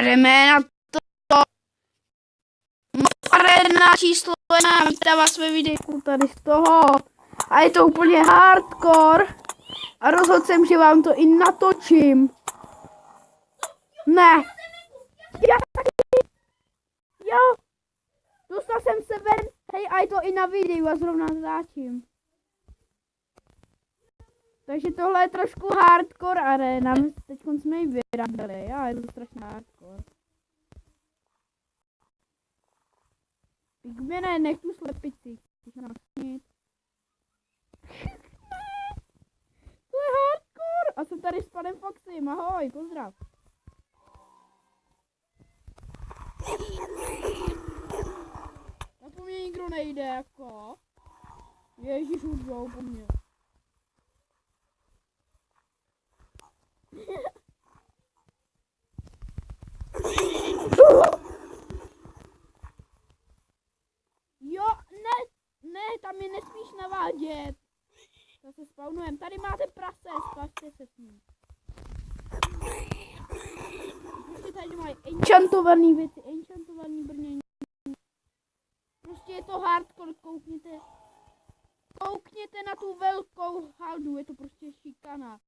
A jdeme na to. Arena číslo 1. Vítám vás ve videu tady z toho. A je to úplně hardcore. A rozhodl jsem, že vám to i natočím. Ne. Já taky. Jo. Dostal jsem se ven. Hej, a je to i na videu a zrovna natáčím. Takže tohle je trošku hardcore arena. Teď jsme ji vyráběli. Já, je to strašně hardcore. Pigmene, nech tu slepici. To je hardcore. A jsem tady s panem Foxym. Ahoj, pozdrav. Na po mě nikdo nejde, jako. Ježíš, už jdou po mně. Jo, ne, tam je nesmíš navádět. To se spawnujem. Tady máte prase, spašte se s ním. Prostě tady mají enchantovaný věci, enchantovaný brnění. Prostě je to hardcore, koukněte na tu velkou haldu, je to prostě šikana.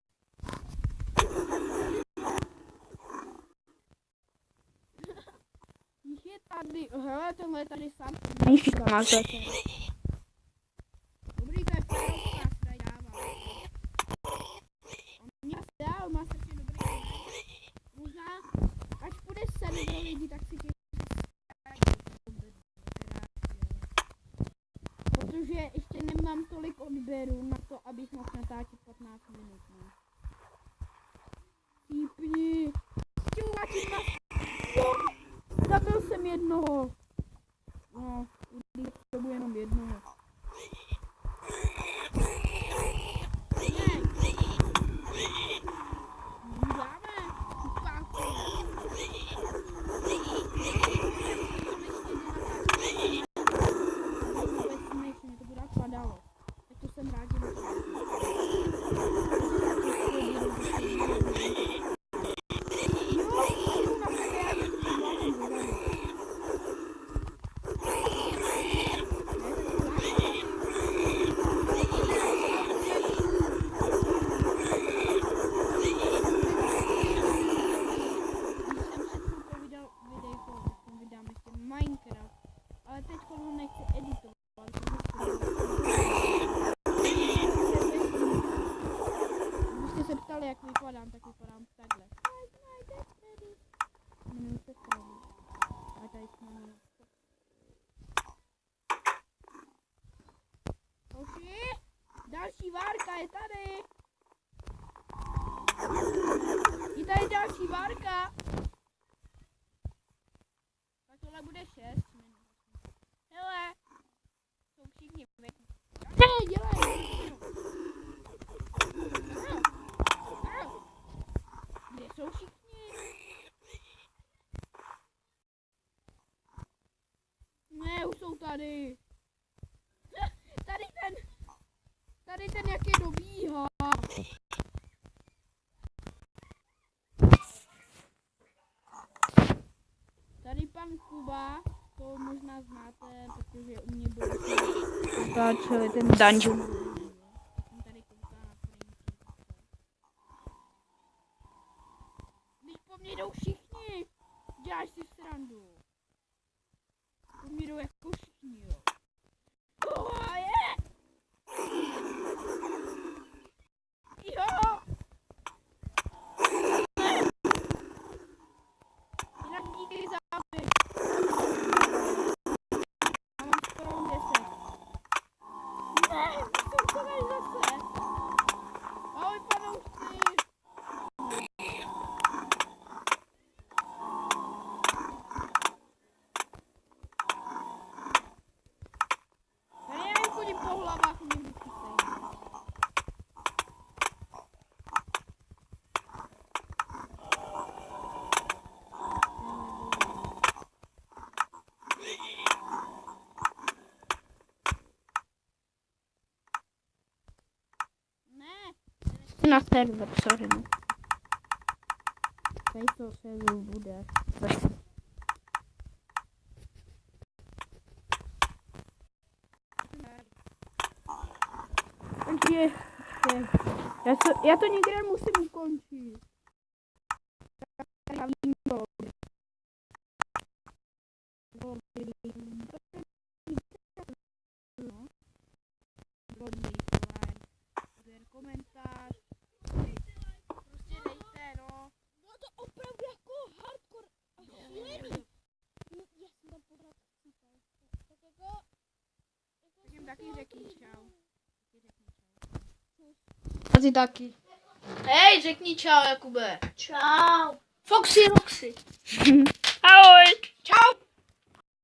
Je tady, hele, tenhle je tady sám. Dobrý, to je férovka, který dává. On mě dál, má strašně dobrý. Možná, až půjde sem do lidi, tak si těch protože ještě nemám tolik odběrů na to, abych mohl natáčet 15 minut. Ne? Týpni. Zabil jsem jednoho. No, to bude jenom jednoho. Jak vypadám, tak vypadám takhle. A tady jsme. Oši, další várka je tady. Je tady další várka. Tak tohle bude 6 minut. Hele, jsou všichni venku. Ne, dělej. Kde jsou všichni? Ne, už jsou tady. Tady ten jak je dobíhá. Tady pan Kuba, to možná znáte, protože u mě byl natáčeli ten dungeon. Po mně jdou všichni. Děláš si srandu. Po mně jdou jako všichni, jo. Oh, je! Jo! Jinak díky za záběr. Já mám skoro 10. Ne, co máš zase? Ahoj, panoušci. Po hlavách mě vždycky stejně. Ne. Na server, sorry. Tady to se bude. Takže já to někde musím ukončit. Já vím to. Komentář. Prostě dejte, no. No to opravdu jako hardcore a šílený. No, já jsem tam pořád chcípal. Tak jako Tak taky řekni čau. A ty taky. Hej, řekni čau, Jakube. čau. Foxy Roxy. Ahoj. Čau.